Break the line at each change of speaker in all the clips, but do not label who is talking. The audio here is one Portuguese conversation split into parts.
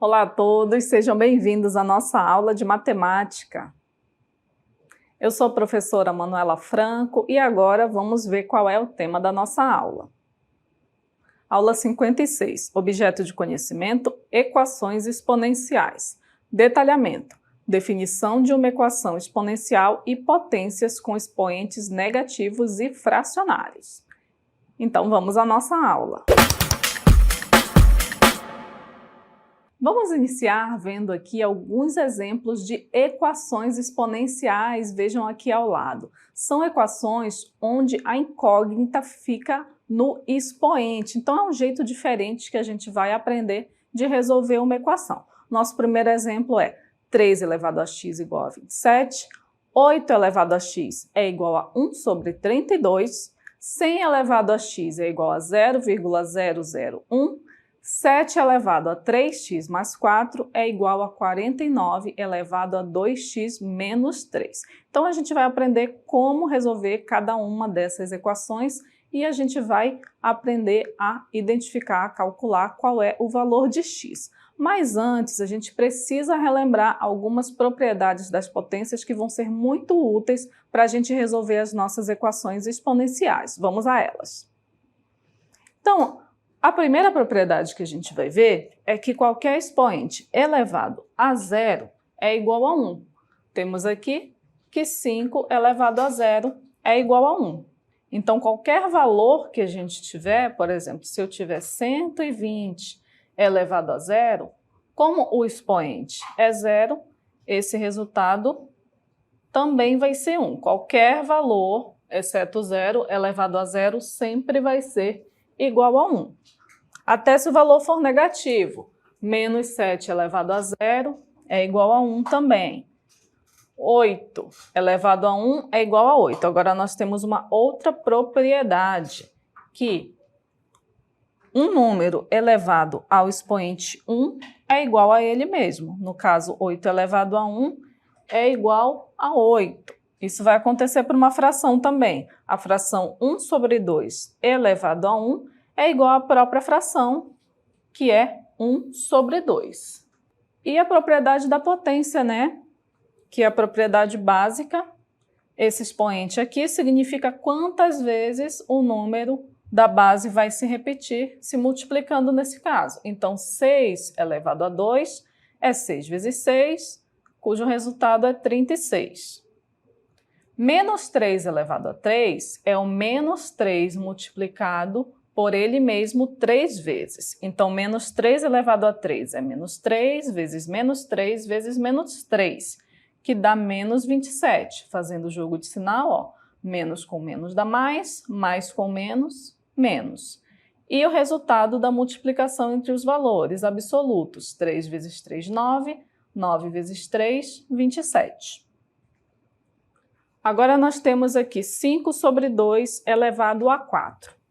Olá a todos, sejam bem-vindos à nossa aula de matemática. Eu sou a professora Manuela Franco e agora vamos ver qual é o tema da nossa aula. Aula 56, objeto de conhecimento, equações exponenciais. Detalhamento, definição de uma equação exponencial e potências com expoentes negativos e fracionários. Então vamos à nossa aula. Vamos iniciar vendo aqui alguns exemplos de equações exponenciais, vejam aqui ao lado. São equações onde a incógnita fica no expoente, então é um jeito diferente que a gente vai aprender de resolver uma equação. Nosso primeiro exemplo é 3 elevado a x igual a 27, 8 elevado a x é igual a 1 sobre 32, 100 elevado a x é igual a 0,001, 7 elevado a 3x mais 4 é igual a 49 elevado a 2x menos 3. Então, a gente vai aprender como resolver cada uma dessas equações e a gente vai aprender a identificar, a calcular qual é o valor de x. Mas antes, a gente precisa relembrar algumas propriedades das potências que vão ser muito úteis para a gente resolver as nossas equações exponenciais. Vamos a elas. Então, a primeira propriedade que a gente vai ver é que qualquer expoente elevado a zero é igual a 1. Temos aqui que 5 elevado a zero é igual a 1. Então, qualquer valor que a gente tiver, por exemplo, se eu tiver 120 elevado a zero, como o expoente é zero, esse resultado também vai ser 1. Qualquer valor, exceto zero, elevado a zero, sempre vai ser igual a 1. Até se o valor for negativo, menos 7 elevado a zero é igual a 1 também. 8 elevado a 1 é igual a 8. Agora nós temos uma outra propriedade, que um número elevado ao expoente 1 é igual a ele mesmo. No caso, 8 elevado a 1 é igual a 8. Isso vai acontecer para uma fração também. A fração 1 sobre 2 elevado a 1 é igual à própria fração, que é 1 sobre 2. E a propriedade da potência, né? Que é a propriedade básica. Esse expoente aqui significa quantas vezes o número da base vai se repetir, se multiplicando nesse caso. Então, 6 elevado a 2 é 6 vezes 6, cujo resultado é 36. Menos 3 elevado a 3 é o menos 3 multiplicado por ele mesmo 3 vezes. Então, menos 3 elevado a 3 é menos 3 vezes menos 3 vezes menos 3, que dá menos 27. Fazendo o jogo de sinal, ó, menos com menos dá mais com menos, menos. E o resultado da multiplicação entre os valores absolutos. 3 vezes 3, 9. 9 vezes 3, 27. Agora, nós temos aqui 5 sobre 2 elevado a 4.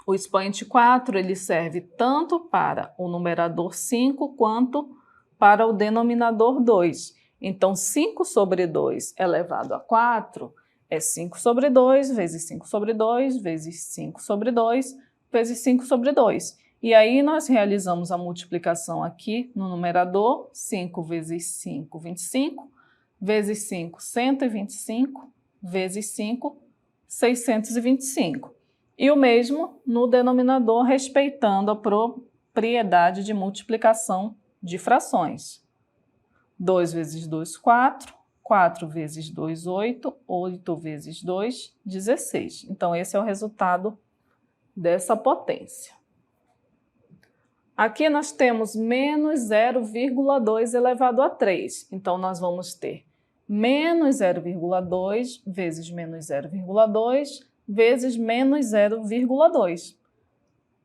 O expoente 4 ele serve tanto para o numerador 5 quanto para o denominador 2. Então, 5 sobre 2 elevado a 4 é 5 sobre 2 vezes 5 sobre 2 vezes 5 sobre 2 vezes 5 sobre 2. E aí nós realizamos a multiplicação aqui no numerador, 5 vezes 5, 25, vezes 5, 125, vezes 5, 625. E o mesmo no denominador, respeitando a propriedade de multiplicação de frações. 2 vezes 2, 4. 4 vezes 2, 8. 8 vezes 2, 16. Então, esse é o resultado dessa potência. Aqui nós temos menos 0,2 elevado a 3. Então, nós vamos ter menos 0,2 vezes menos 0,2 vezes menos 0,2.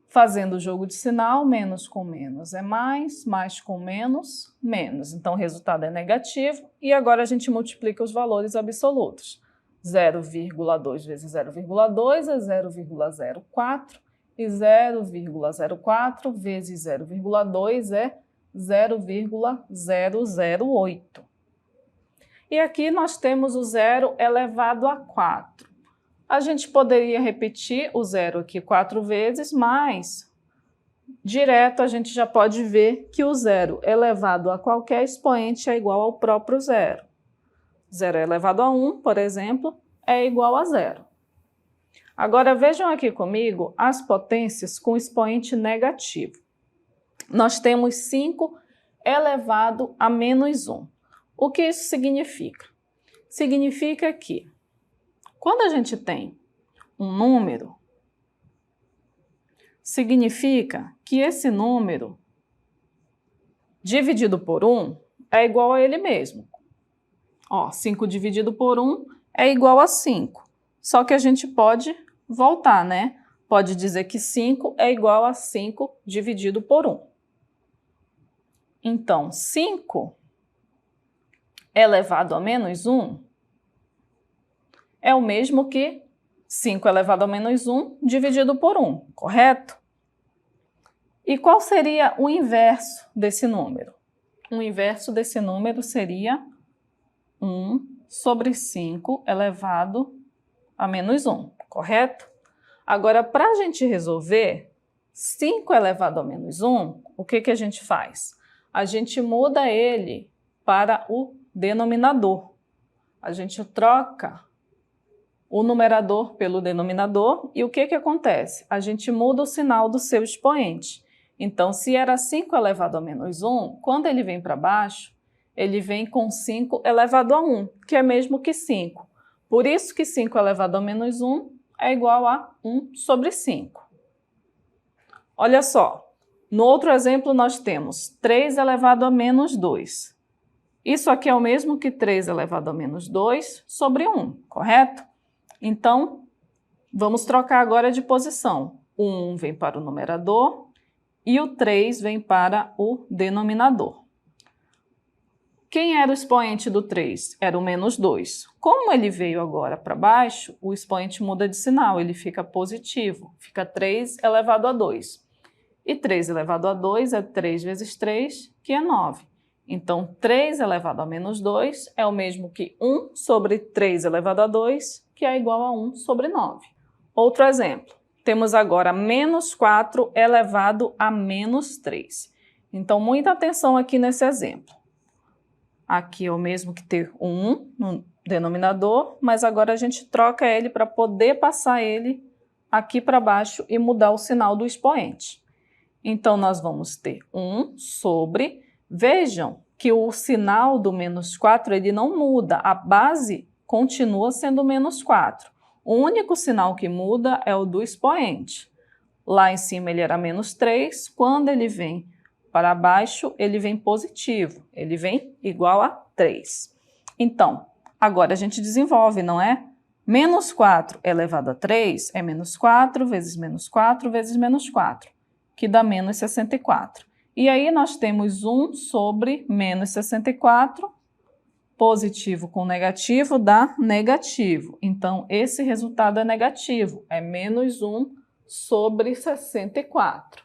Fazendo o jogo de sinal, menos com menos é mais com menos, menos. Então, o resultado é negativo. E agora a gente multiplica os valores absolutos. 0,2 vezes 0,2 é 0,04. E 0,04 vezes 0,2 é 0,008. E aqui nós temos o 0 elevado a 4. A gente poderia repetir o zero aqui 4 vezes, mas direto a gente já pode ver que o zero elevado a qualquer expoente é igual ao próprio zero. Zero elevado a 1, por exemplo, é igual a zero. Agora vejam aqui comigo as potências com expoente negativo. Nós temos 5 elevado a menos 1. O que isso significa? Significa que quando a gente tem um número, significa que esse número dividido por 1 é igual a ele mesmo. 5 dividido por 1 é igual a 5. Só que a gente pode voltar, né? Pode dizer que 5 é igual a 5 dividido por 1. Então, 5 elevado a menos 1 é o mesmo que 5 elevado a menos 1 dividido por 1, correto? E qual seria o inverso desse número? O inverso desse número seria 1 sobre 5 elevado a menos 1, correto? Agora, para a gente resolver 5 elevado a menos 1, o que a gente faz? A gente muda ele para o denominador. A gente troca o numerador pelo denominador e o que acontece? A gente muda o sinal do seu expoente. Então, se era 5 elevado a menos 1, quando ele vem para baixo, ele vem com 5 elevado a 1, que é mesmo que 5. Por isso que 5 elevado a menos 1 é igual a 1 sobre 5. Olha só, no outro exemplo nós temos 3 elevado a menos 2. Isso aqui é o mesmo que 3 elevado a menos 2 sobre 1, correto? Então, vamos trocar agora de posição. O 1 vem para o numerador e o 3 vem para o denominador. Quem era o expoente do 3? Era o menos 2. Como ele veio agora para baixo, o expoente muda de sinal, ele fica positivo, fica 3 elevado a 2. E 3 elevado a 2 é 3 vezes 3, que é 9. Então, 3 elevado a menos 2 é o mesmo que 1 sobre 3 elevado a 2, que é igual a 1 sobre 9. Outro exemplo, temos agora menos 4 elevado a menos 3. Então, muita atenção aqui nesse exemplo. Aqui é o mesmo que ter o 1 no denominador, mas agora a gente troca ele para poder passar ele aqui para baixo e mudar o sinal do expoente. Então, nós vamos ter 1 sobre... Vejam que o sinal do menos 4 ele não muda, a base continua sendo menos 4. O único sinal que muda é o do expoente. Lá em cima ele era menos 3, quando ele vem para baixo, ele vem positivo, ele vem igual a 3. Então, agora a gente desenvolve, não é? Menos 4 elevado a 3 é menos 4 vezes menos 4 vezes menos 4, que dá menos 64. E aí nós temos 1 sobre menos 64, positivo com negativo dá negativo. Então, esse resultado é negativo, é menos 1 sobre 64.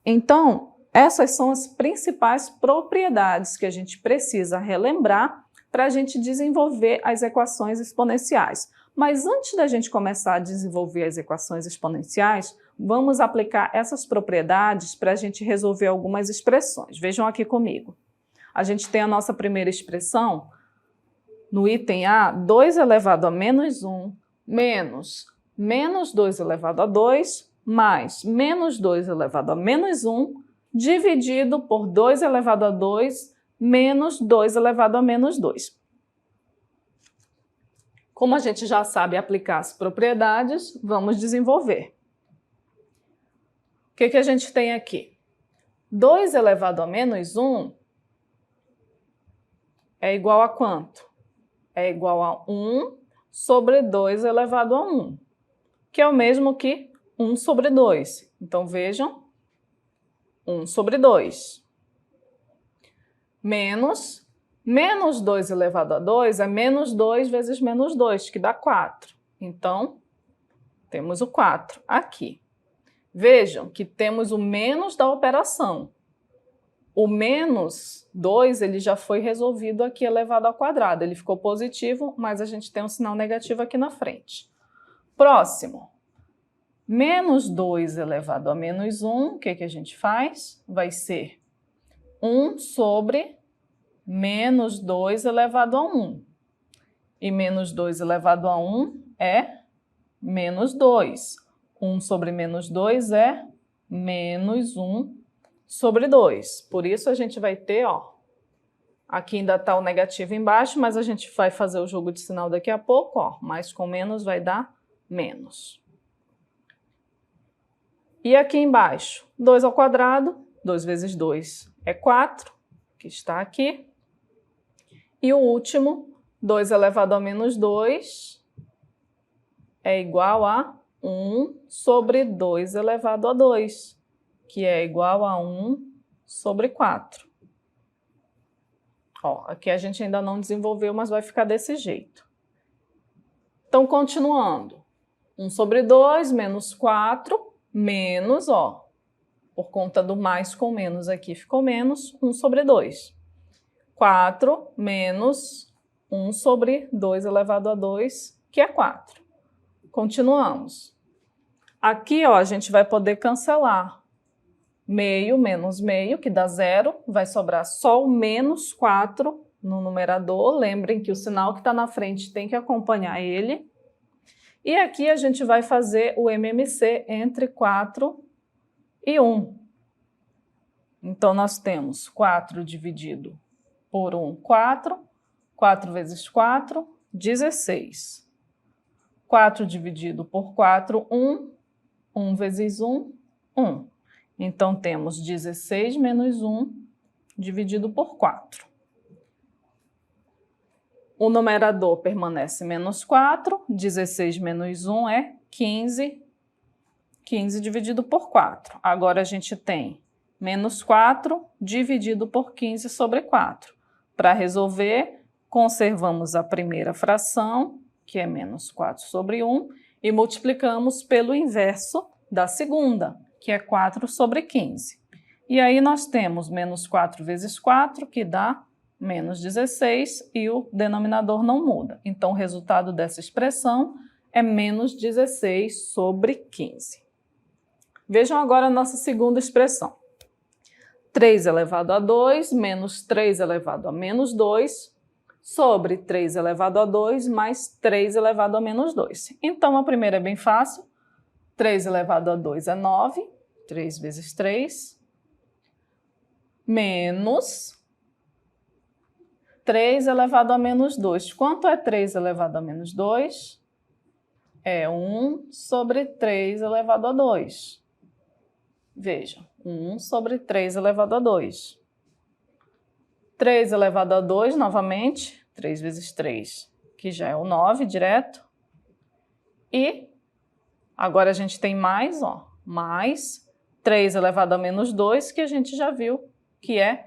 Então, essas são as principais propriedades que a gente precisa relembrar para a gente desenvolver as equações exponenciais. Mas antes da gente começar a desenvolver as equações exponenciais, vamos aplicar essas propriedades para a gente resolver algumas expressões. Vejam aqui comigo. A gente tem a nossa primeira expressão, no item A, 2 elevado a menos 1, menos menos 2 elevado a 2, mais menos 2 elevado a menos 1, dividido por 2 elevado a 2, menos 2 elevado a menos 2. Como a gente já sabe aplicar as propriedades, vamos desenvolver. O que a gente tem aqui? 2 elevado a menos 1 é igual a quanto? É igual a 1 sobre 2 elevado a 1, que é o mesmo que 1 sobre 2. Então, vejam, 1 sobre 2. Menos 2 elevado a 2 é menos 2 vezes menos 2, que dá 4. Então, temos o 4 aqui. Vejam que temos o menos da operação. O menos 2 ele já foi resolvido aqui elevado ao quadrado. Ele ficou positivo, mas a gente tem um sinal negativo aqui na frente. Próximo. Menos 2 elevado a menos 1, o que a gente faz? Vai ser 1 sobre menos 2 elevado a 1. E menos 2 elevado a 1 é menos 2. 1 sobre menos 2 é menos 1 sobre 2. Por isso a gente vai ter, ó, aqui ainda está o negativo embaixo, mas a gente vai fazer o jogo de sinal daqui a pouco, ó. Mais com menos vai dar menos. E aqui embaixo, 2 ao quadrado, 2 vezes 2 é 4, que está aqui. E o último, 2 elevado a menos 2 é igual a 1 sobre 2 elevado a 2, que é igual a 1 sobre 4. Ó, aqui a gente ainda não desenvolveu, mas vai ficar desse jeito. Então, continuando. 1 sobre 2 menos 4 menos, ó, por conta do mais com menos aqui ficou menos 1 sobre 2. 4 menos 1 sobre 2 elevado a 2, que é 4. Continuamos. Aqui, ó, a gente vai poder cancelar. Meio menos meio, que dá 0, vai sobrar só o menos 4 no numerador. Lembrem que o sinal que está na frente tem que acompanhar ele. E aqui a gente vai fazer o MMC entre 4 e 1. Então, nós temos 4 dividido por 1, 4. 4 vezes 4, 16. 4 dividido por 4, 1. 1 vezes 1, 1. Então, temos 16 menos 1 dividido por 4. O numerador permanece menos 4, 16 menos 1 é 15, 15 dividido por 4. Agora a gente tem menos 4 dividido por 15 sobre 4. Para resolver, conservamos a primeira fração, que é menos 4 sobre 1, e multiplicamos pelo inverso da segunda, que é 4 sobre 15. E aí nós temos menos 4 vezes 4, que dá menos 16, e o denominador não muda. Então, o resultado dessa expressão é menos 16 sobre 15. Vejam agora a nossa segunda expressão. 3 elevado a 2 menos 3 elevado a menos 2 sobre 3 elevado a 2 mais 3 elevado a menos 2. Então, a primeira é bem fácil. 3 elevado a 2 é 9, 3 vezes 3, menos 3 elevado a menos 2. Quanto é 3 elevado a menos 2? É 1 sobre 3 elevado a 2. Vejam, 1 sobre 3 elevado a 2. 3 elevado a 2, novamente, 3 vezes 3, que já é o 9 direto. E agora a gente tem mais, ó, mais 3 elevado a menos 2, que a gente já viu que é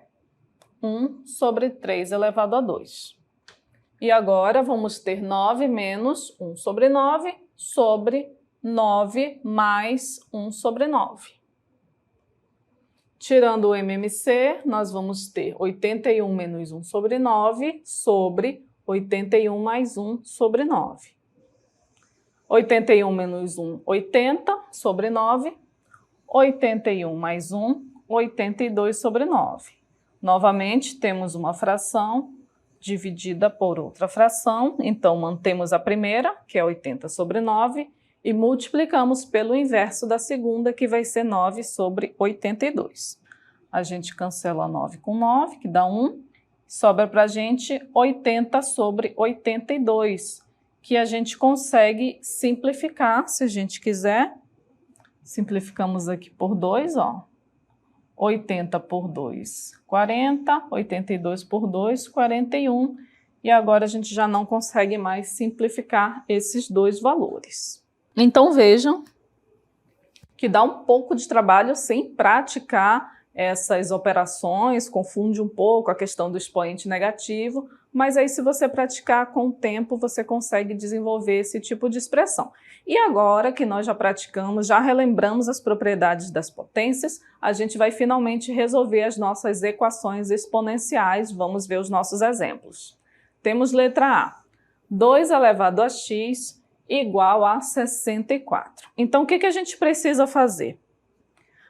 1 sobre 3 elevado a 2. E agora vamos ter 9 menos 1 sobre 9 mais 1 sobre 9. Tirando o MMC, nós vamos ter 81 menos 1 sobre 9 sobre 81 mais 1 sobre 9. 81 menos 1, 80 sobre 9. 81 mais 1, 82 sobre 9. Novamente, temos uma fração dividida por outra fração, então mantemos a primeira, que é 80 sobre 9, e multiplicamos pelo inverso da segunda, que vai ser 9 sobre 82. A gente cancela 9 com 9, que dá 1, sobra para a gente 80 sobre 82, que a gente consegue simplificar, se a gente quiser. Simplificamos aqui por 2, ó. 80 por 2, 40, 82 por 2, 41, e agora a gente já não consegue mais simplificar esses dois valores. Então vejam que dá um pouco de trabalho sem praticar essas operações, confunde um pouco a questão do expoente negativo, mas aí se você praticar com o tempo, você consegue desenvolver esse tipo de expressão. E agora que nós já praticamos, já relembramos as propriedades das potências, a gente vai finalmente resolver as nossas equações exponenciais. Vamos ver os nossos exemplos. Temos letra A, 2 elevado a x igual a 64. Então, o que a gente precisa fazer?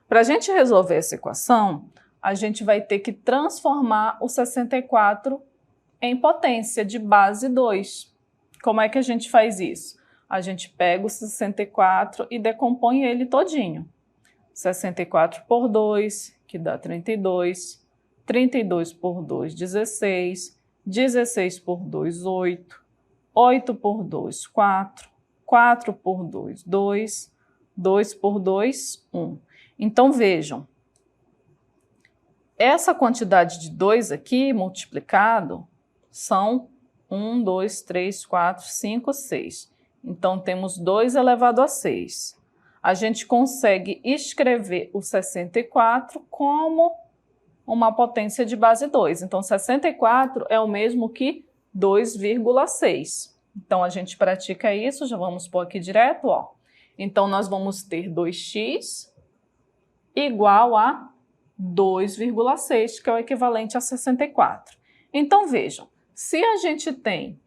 Para a gente resolver essa equação, a gente vai ter que transformar o 64 em potência de base 2. Como é que a gente faz isso? A gente pega o 64 e decompõe ele todinho. 64 por 2, que dá 32. 32 por 2, 16. 16 por 2, 8. 8 por 2, 4. 4 por 2, 2. 2 por 2, 1. Então, vejam. Essa quantidade de 2 aqui, multiplicado, são 1, 2, 3, 4, 5, 6. Então, temos 2 elevado a 6. A gente consegue escrever o 64 como uma potência de base 2. Então, 64 é o mesmo que 2,6. Então, a gente pratica isso, já vamos pôr aqui direto, ó. Então, nós vamos ter 2x igual a 2,6, que é o equivalente a 64. Então, vejam, se a gente tem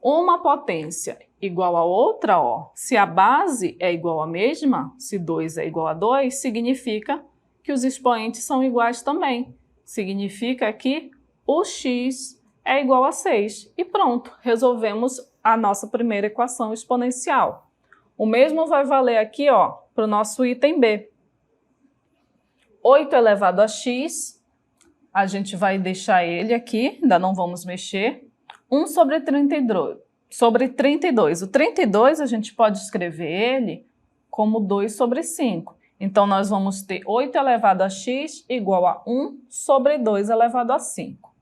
uma potência igual a outra, ó, se a base é igual à mesma, se 2 é igual a 2, significa que os expoentes são iguais também. Significa que o x é igual a 6. E pronto, resolvemos a nossa primeira equação exponencial. O mesmo vai valer aqui, ó, para o nosso item B. 8 elevado a x, a gente vai deixar ele aqui, ainda não vamos mexer. 1 sobre 32. O 32 a gente pode escrever ele como 2 sobre 5. Então, nós vamos ter 8 elevado a x igual a 1 sobre 2 elevado a 5.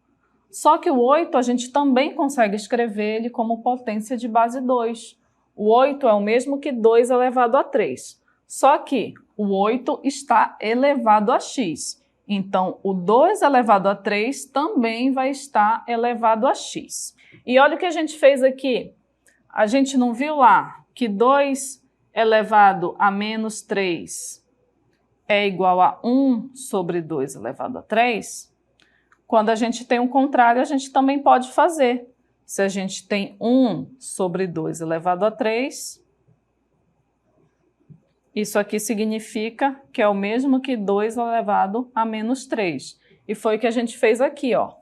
Só que o 8 a gente também consegue escrever ele como potência de base 2. O 8 é o mesmo que 2 elevado a 3. Só que o 8 está elevado a x. Então, o 2 elevado a 3 também vai estar elevado a x. E olha o que a gente fez aqui. A gente não viu lá que 2 elevado a menos 3 é igual a 1 sobre 2 elevado a 3? Quando a gente tem o contrário, a gente também pode fazer. Se a gente tem 1 sobre 2 elevado a 3, isso aqui significa que é o mesmo que 2 elevado a menos 3. E foi o que a gente fez aqui, ó.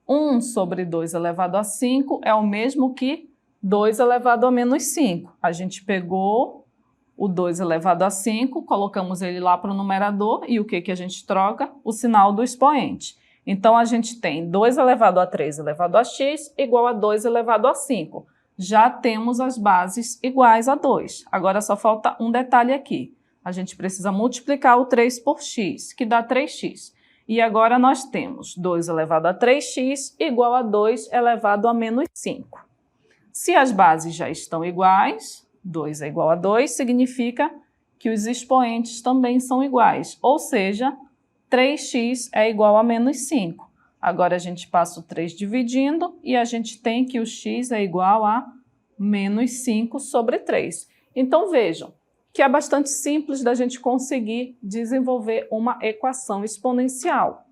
1 sobre 2 elevado a 5 é o mesmo que 2 elevado a menos 5. A gente pegou o 2 elevado a 5, colocamos ele lá para o numerador e o que a gente troca? O sinal do expoente. Então, a gente tem 2 elevado a 3 elevado a x igual a 2 elevado a 5. Já temos as bases iguais a 2. Agora, só falta um detalhe aqui. A gente precisa multiplicar o 3 por x, que dá 3x. E agora nós temos 2 elevado a 3x igual a 2 elevado a menos 5. Se as bases já estão iguais, 2 é igual a 2, significa que os expoentes também são iguais. Ou seja, 3x é igual a menos 5. Agora a gente passa o 3 dividindo e a gente tem que o x é igual a menos 5 sobre 3. Então vejam que é bastante simples da gente conseguir desenvolver uma equação exponencial.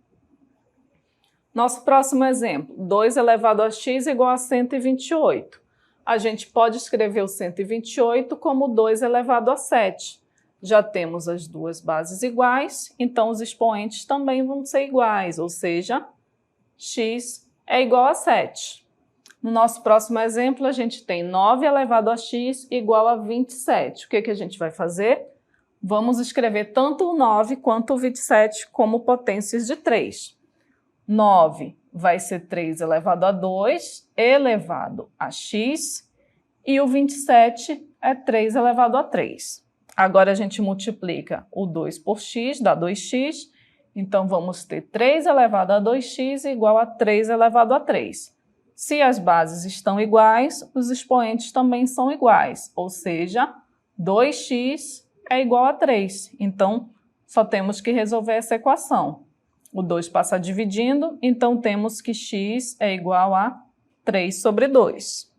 Nosso próximo exemplo, 2 elevado a x igual a 128. A gente pode escrever o 128 como 2 elevado a 7. Já temos as duas bases iguais, então os expoentes também vão ser iguais, ou seja, x é igual a 7. No nosso próximo exemplo, a gente tem 9 elevado a x igual a 27. O que a gente vai fazer? Vamos escrever tanto o 9 quanto o 27 como potências de 3. 9 vai ser 3 elevado a 2 elevado a x e o 27 é 3 elevado a 3. Agora a gente multiplica o 2 por x, dá 2x. Então, vamos ter 3 elevado a 2x igual a 3 elevado a 3. Se as bases estão iguais, os expoentes também são iguais, ou seja, 2x é igual a 3. Então, só temos que resolver essa equação. O 2 passa dividindo, então temos que x é igual a 3 sobre 2.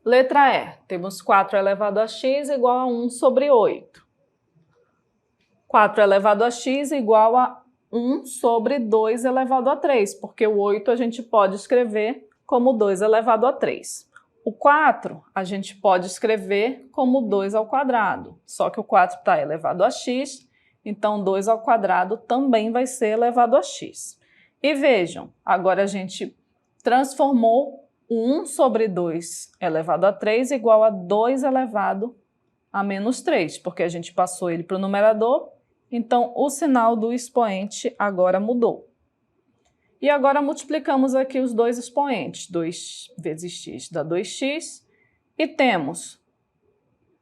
Letra E, temos 4 elevado a x igual a 1 sobre 8. 4 elevado a x igual a 1 sobre 2 elevado a 3, porque o 8 a gente pode escrever como 2 elevado a 3. O 4 a gente pode escrever como 2 ao quadrado, só que o 4 está elevado a x, então 2 ao quadrado também vai ser elevado a x. E vejam, agora a gente transformou o 1 sobre 2 elevado a 3 igual a 2 elevado a menos 3, porque a gente passou ele para o numerador, então o sinal do expoente agora mudou. E agora multiplicamos aqui os dois expoentes, 2 vezes x dá 2x, e temos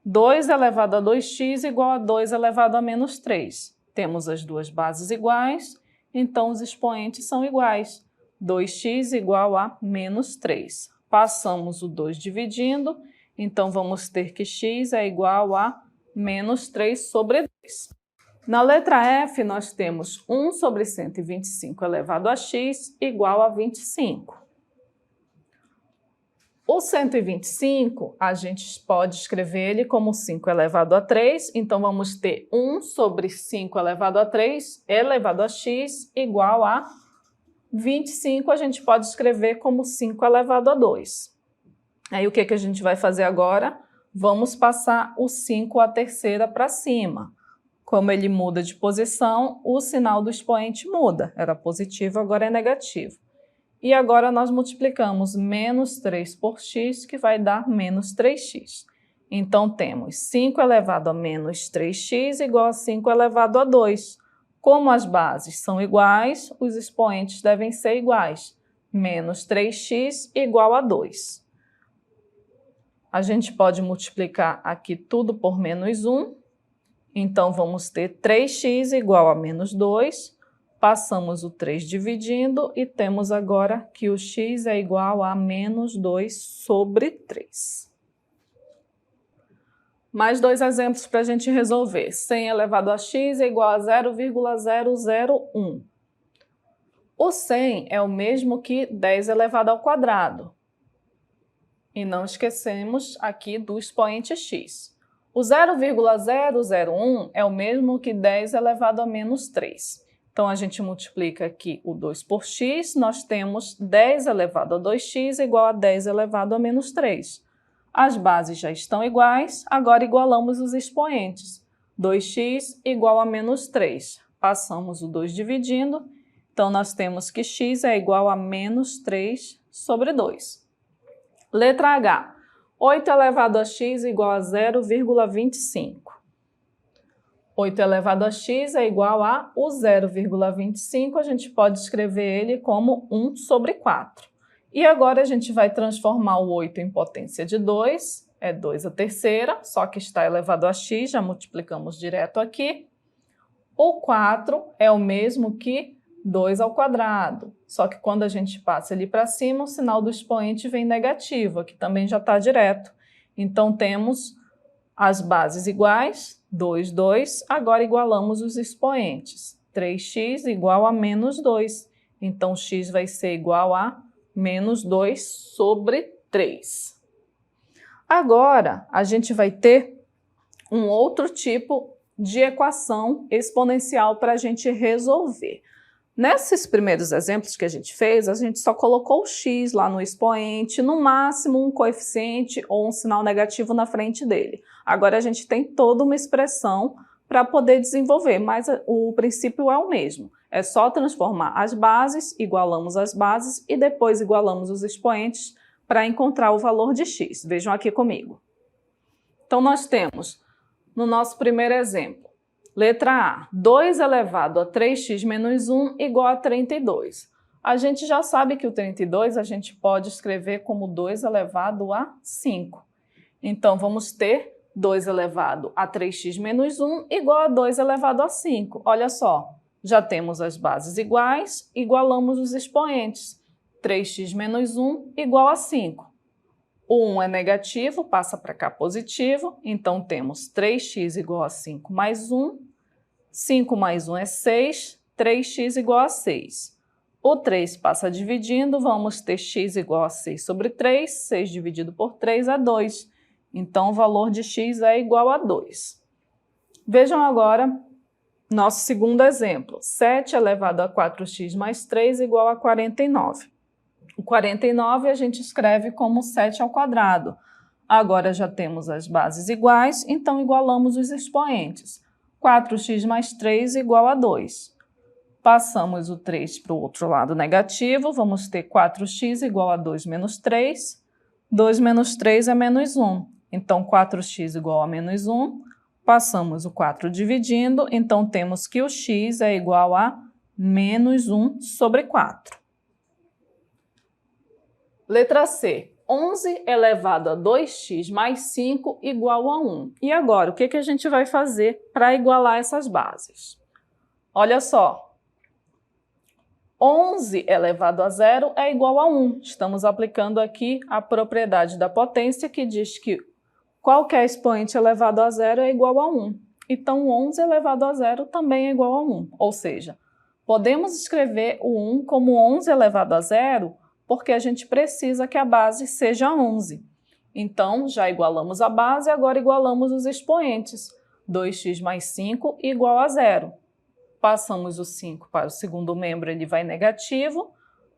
2 elevado a 2x igual a 2 elevado a menos 3. Temos as duas bases iguais, então os expoentes são iguais. 2x igual a menos 3. Passamos o 2 dividindo, então vamos ter que x é igual a menos 3 sobre 2. Na letra F, nós temos 1 sobre 125 elevado a x igual a 25. O 125, a gente pode escrever ele como 5 elevado a 3, então vamos ter 1 sobre 5 elevado a 3 elevado a x igual a 25, a gente pode escrever como 5 elevado a 2. Aí o que a gente vai fazer agora? Vamos passar o 5 à terceira para cima. Como ele muda de posição, o sinal do expoente muda. Era positivo, agora é negativo. E agora nós multiplicamos menos 3 por x, que vai dar menos 3x. Então temos 5 elevado a menos 3x igual a 5 elevado a 2. Como as bases são iguais, os expoentes devem ser iguais. Menos 3x igual a 2. A gente pode multiplicar aqui tudo por menos 1. Então, vamos ter 3x igual a menos 2, passamos o 3 dividindo e temos agora que o x é igual a menos 2 sobre 3. Mais dois exemplos para a gente resolver. 100 elevado a x é igual a 0,001. O 100 é o mesmo que 10 elevado ao quadrado. E não esquecemos aqui do expoente x. O 0,001 é o mesmo que 10 elevado a menos 3. Então, a gente multiplica aqui o 2 por x, nós temos 10 elevado a 2x igual a 10 elevado a menos 3. As bases já estão iguais, agora igualamos os expoentes. 2x igual a menos 3. Passamos o 2 dividindo, então nós temos que x é igual a menos 3 sobre 2. Letra H. 8 elevado a x igual a 0,25. 8 elevado a x é igual a o 0,25, a gente pode escrever ele como 1 sobre 4. E agora a gente vai transformar o 8 em potência de 2, é 2 à terceira, só que está elevado a x, já multiplicamos direto aqui. O 4 é o mesmo que 2 ao quadrado, só que quando a gente passa ali para cima, o sinal do expoente vem negativo, aqui também já está direto. Então, temos as bases iguais, 2, 2, agora igualamos os expoentes. 3x igual a menos 2, então x vai ser igual a menos 2 sobre 3. Agora, a gente vai ter um outro tipo de equação exponencial para a gente resolver. Nesses primeiros exemplos que a gente fez, a gente só colocou o x lá no expoente, no máximo um coeficiente ou um sinal negativo na frente dele. Agora a gente tem toda uma expressão para poder desenvolver, mas o princípio é o mesmo. É só transformar as bases, igualamos as bases e depois igualamos os expoentes para encontrar o valor de x. Vejam aqui comigo. Então nós temos, no nosso primeiro exemplo, letra A, 2 elevado a 3x menos 1 igual a 32. A gente já sabe que o 32 a gente pode escrever como 2 elevado a 5. Então, vamos ter 2 elevado a 3x menos 1 igual a 2 elevado a 5. Olha só, já temos as bases iguais, igualamos os expoentes. 3x menos 1 igual a 5. O 1 é negativo, passa para cá positivo, então temos 3x igual a 5 mais 1. 5 mais 1 é 6, 3x igual a 6. O 3 passa dividindo, vamos ter x igual a 6 sobre 3, 6 dividido por 3 é 2. Então, o valor de x é igual a 2. Vejam agora nosso segundo exemplo. 7 elevado a 4x mais 3 igual a 49. O 49 a gente escreve como 7 ao quadrado. Agora já temos as bases iguais, então igualamos os expoentes. 4x mais 3 igual a 2. Passamos o 3 para o outro lado negativo, vamos ter 4x igual a 2 menos 3. 2 menos 3 é menos 1, então 4x igual a menos 1. Passamos o 4 dividindo, então temos que o x é igual a menos 1 sobre 4. Letra C. 11 elevado a 2x mais 5 igual a 1. E agora, o que a gente vai fazer para igualar essas bases? Olha só. 11 elevado a 0 é igual a 1. Estamos aplicando aqui a propriedade da potência que diz que qualquer expoente elevado a 0 é igual a 1. Então, 11 elevado a 0 também é igual a 1. Ou seja, podemos escrever o 1 como 11 elevado a 0 porque a gente precisa que a base seja 11. Então, já igualamos a base, agora igualamos os expoentes. 2x mais 5 igual a 0. Passamos o 5 para o segundo membro, ele vai negativo.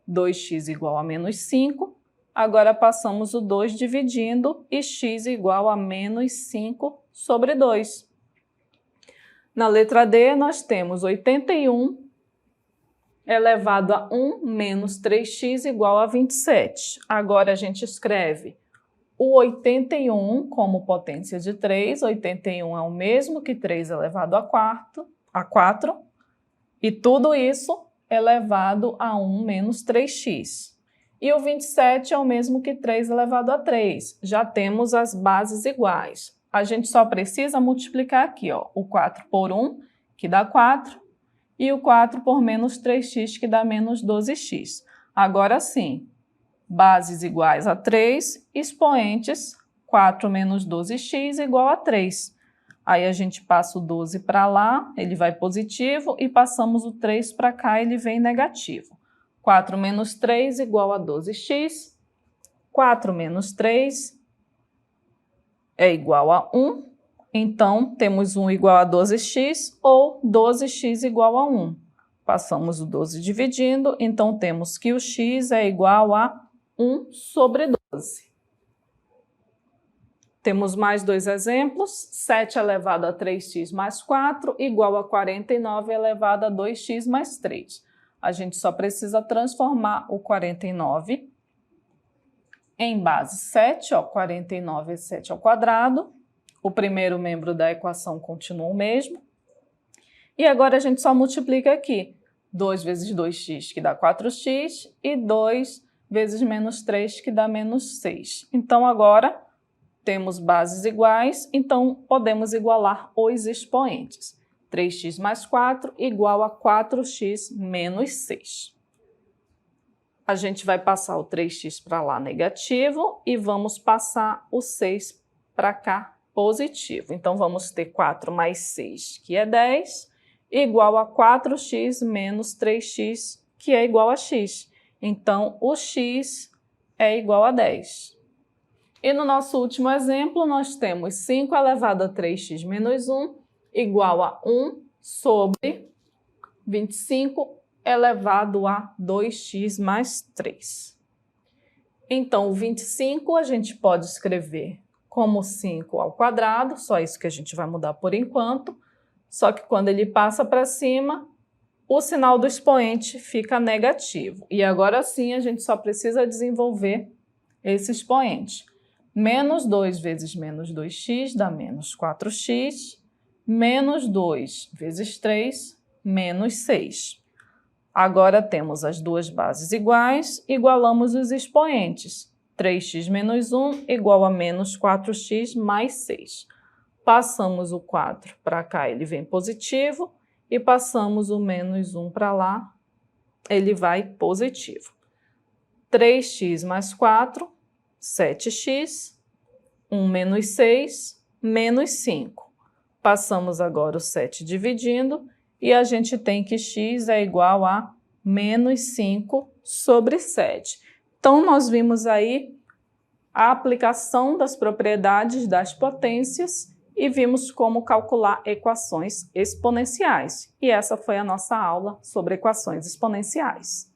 2x igual a menos 5. Agora passamos o 2 dividindo e x igual a menos 5 sobre 2. Na letra D, nós temos 81 elevado a 1 menos 3x igual a 27. Agora a gente escreve o 81 como potência de 3. 81 é o mesmo que 3 elevado a 4. E tudo isso elevado a 1 menos 3x. E o 27 é o mesmo que 3 elevado a 3. Já temos as bases iguais. A gente só precisa multiplicar aqui, ó, o 4 por 1, que dá 4. E o 4 por menos 3x, que dá menos 12x. Agora sim, bases iguais a 3, expoentes 4 menos 12x igual a 3. Aí a gente passa o 12 para lá, ele vai positivo, e passamos o 3 para cá, ele vem negativo. 4 menos 3 igual a 12x. 4 menos 3 é igual a 1. Então, temos 1 igual a 12x ou 12x igual a 1. Passamos o 12 dividindo, então temos que o x é igual a 1 sobre 12. Temos mais dois exemplos. 7 elevado a 3x mais 4 igual a 49 elevado a 2x mais 3. A gente só precisa transformar o 49 em base 7, ó, 49 é 7 ao quadrado. O primeiro membro da equação continua o mesmo. E agora a gente só multiplica aqui. 2 vezes 2x, que dá 4x, e 2 vezes menos 3, que dá menos 6. Então, agora, temos bases iguais, então podemos igualar os expoentes. 3x mais 4 igual a 4x menos 6. A gente vai passar o 3x para lá negativo e vamos passar o 6 para cá positivo. Então, vamos ter 4 mais 6, que é 10, igual a 4x menos 3x, que é igual a x. Então, o x é igual a 10. E no nosso último exemplo, nós temos 5 elevado a 3x menos 1 igual a 1 sobre 25 elevado a 2x mais 3. Então, o 25 a gente pode escrever como 5 ao quadrado, só isso que a gente vai mudar por enquanto, só que quando ele passa para cima, o sinal do expoente fica negativo. E agora sim a gente só precisa desenvolver esse expoente. Menos 2 vezes menos 2x dá menos 4x, menos 2 vezes 3, menos 6. Agora temos as duas bases iguais, igualamos os expoentes. 3x menos 1 igual a menos 4x mais 6. Passamos o 4 para cá, ele vem positivo, e passamos o menos 1 para lá, ele vai positivo. 3x mais 4, 7x, 1 menos 6, menos 5. Passamos agora o 7 dividindo, e a gente tem que x é igual a menos 5 sobre 7. Então, nós vimos aí a aplicação das propriedades das potências e vimos como calcular equações exponenciais. E essa foi a nossa aula sobre equações exponenciais.